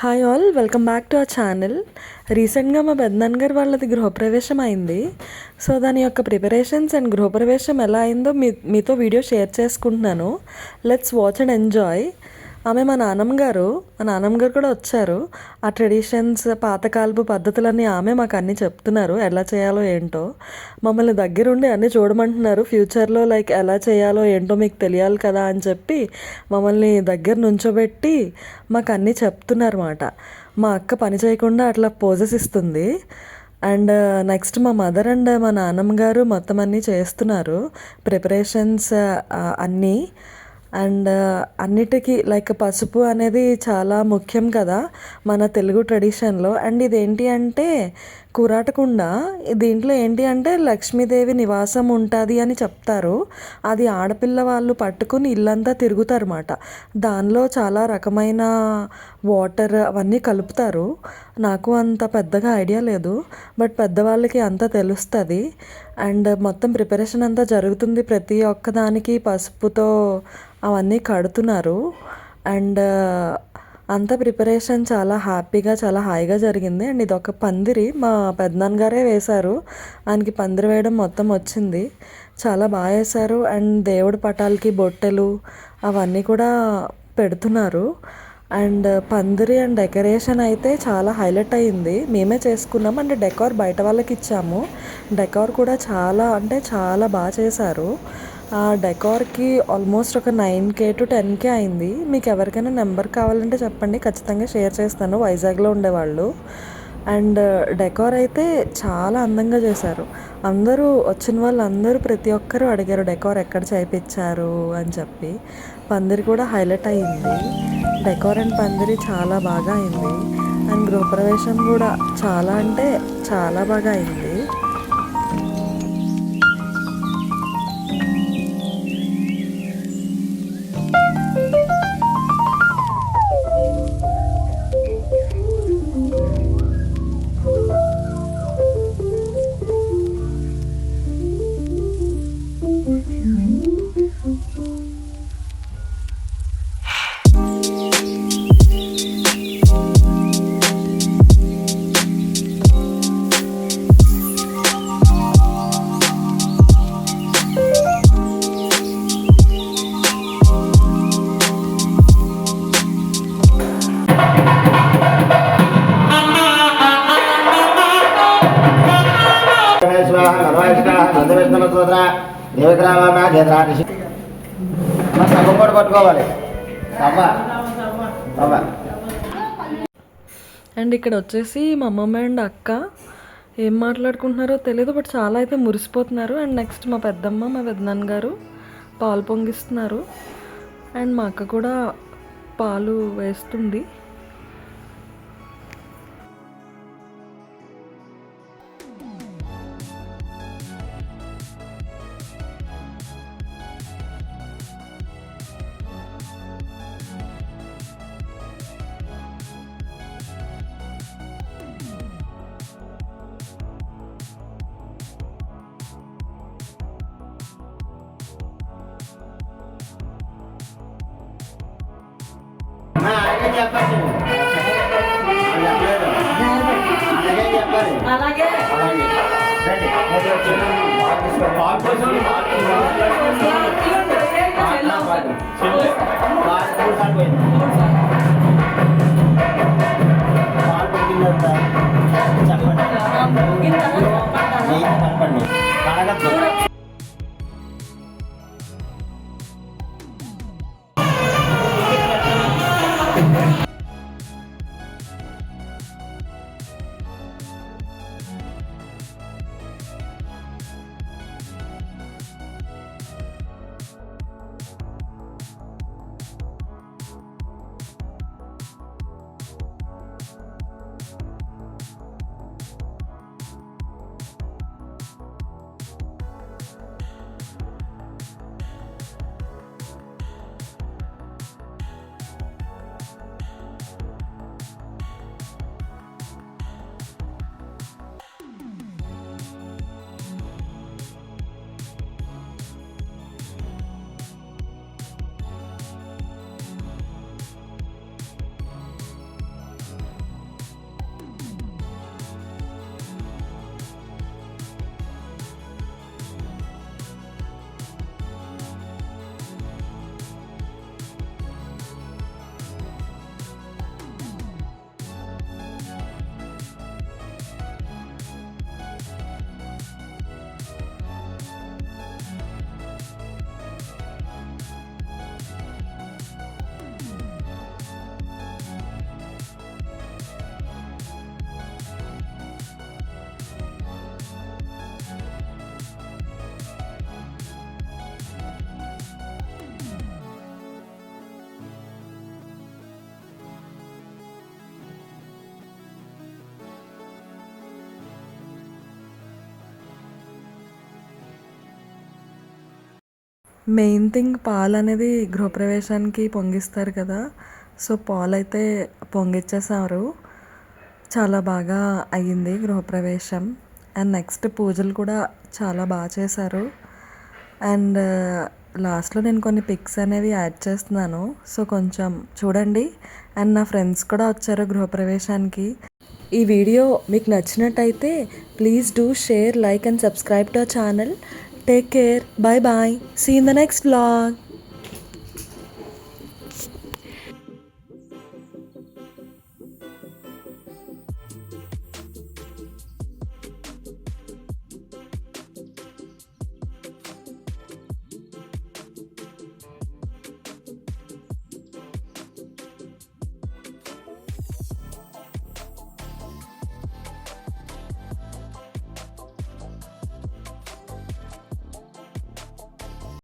Hi all, welcome back to our channel. రీసెంట్గా మా పెద్దనాన్నగారు వాళ్ళది గృహప్రవేశం అయింది. సో దాని యొక్క ప్రిపరేషన్స్ అండ్ గృహప్రవేశం ఎలా అయిందో మీతో వీడియో షేర్ చేసుకుంటున్నాను. Let's watch and enjoy. ఆమె మా నాన్నమ్మ గారు కూడా వచ్చారు. ఆ ట్రెడిషన్స్, పాతకాలపు పద్ధతులన్నీ ఆమె మాకు అన్నీ చెప్తున్నారు, ఎలా చేయాలో ఏంటో. మమ్మల్ని దగ్గరుండి అన్నీ చూడమంటున్నారు. ఫ్యూచర్లో లైక్ ఎలా చేయాలో ఏంటో మీకు తెలియాలి కదా అని చెప్పి మమ్మల్ని దగ్గర నుంచోబెట్టి మాకు అన్నీ చెప్తున్నారు అన్నమాట. మా అక్క పని చేయకుండా అట్లా పోజెస్ ఇస్తుంది. అండ్ నెక్స్ట్ మా మదర్ అండ్ మా నాన్నమ్మ గారు మొత్తం అన్నీ చేస్తున్నారు ప్రిపరేషన్స్ అన్నీ. అండ్ అన్నిటికీ లైక్ పసుపు అనేది చాలా ముఖ్యం కదా మన తెలుగు ట్రెడిషన్లో. అండ్ ఇదేంటి అంటే కురాటకుండ. దీంట్లో ఏంటి అంటే లక్ష్మీదేవి నివాసం ఉంటుంది అని చెప్తారు. అది ఆడపిల్ల వాళ్ళు పట్టుకుని ఇల్లంతా తిరుగుతారు అన్నమాట. దానిలో చాలా రకమైన వాటర్ అవన్నీ కలుపుతారు. నాకు అంత పెద్దగా ఐడియా లేదు, బట్ పెద్దవాళ్ళకి అంతా తెలుస్తుంది. అండ్ మొత్తం ప్రిపరేషన్ అంతా జరుగుతుంది. ప్రతి ఒక్కదానికి పసుపుతో అవన్నీ కడుతున్నారు. అండ్ అంత ప్రిపరేషన్ చాలా హ్యాపీగా, చాలా హాయిగా జరిగింది. అండ్ ఇది ఒక పందిరి మా పెద్దనాన్నగారే వేశారు. ఆయనకి పందిరి వేయడం మొత్తం వచ్చింది. చాలా బాగా వేశారు. అండ్ దేవుడి పటాలకి బొట్టెలు అవన్నీ కూడా పెడుతున్నారు. అండ్ పందిరి అండ్ డెకరేషన్ అయితే చాలా హైలైట్ అయ్యింది. మేమే చేసుకున్నాం. అండ్ డెకార్ బయట వాళ్ళకి ఇచ్చాము. డెకార్ కూడా చాలా అంటే చాలా బాగా చేశారు. ఆ డెకార్కి ఆల్మోస్ట్ ఒక 9K to 10K అయింది. మీకు ఎవరికైనా నెంబర్ కావాలంటే చెప్పండి, ఖచ్చితంగా షేర్ చేస్తాను. వైజాగ్లో ఉండేవాళ్ళు. అండ్ డెకార్ అయితే చాలా అందంగా చేశారు. అందరూ వచ్చిన వాళ్ళందరూ ప్రతి ఒక్కరూ అడిగారు డెకార్ ఎక్కడ చేయించారు అని చెప్పి. పందిరి కూడా హైలైట్ అయ్యింది. డెకార్ అండ్ పందిరి చాలా బాగా అయింది. అండ్ గృహప్రవేశం కూడా చాలా అంటే చాలా బాగా అయింది. అండ్ ఇక్కడ వచ్చేసి మా అమ్మమ్మ అండ్ అక్క ఏం మాట్లాడుకుంటున్నారో తెలియదు, బట్ చాలా అయితే మురిసిపోతున్నారు. అండ్ నెక్స్ట్ మా పెద్దమ్మ, మా పెద్దనాన్నగారు పాలు పొంగిస్తున్నారు. అండ్ మా అక్క కూడా పాలు వేస్తుంది. అలాగే చెప్పండి. మెయిన్ థింగ్ పాలు అనేది గృహప్రవేశానికి పొంగిస్తారు కదా, సో పాలైతే పొంగిచ్చేసారు. చాలా బాగా అయ్యింది గృహప్రవేశం. అండ్ నెక్స్ట్ పూజలు కూడా చాలా బాగా చేశారు. అండ్ లాస్ట్లో నేను కొన్ని పిక్స్ అనేవి యాడ్ చేస్తున్నాను, సో కొంచెం చూడండి. అండ్ నా ఫ్రెండ్స్ కూడా వచ్చారు గృహప్రవేశానికి. ఈ వీడియో మీకు నచ్చినట్టయితే please do share, like and subscribe to our channel. Take care, bye bye, see in the next vlog.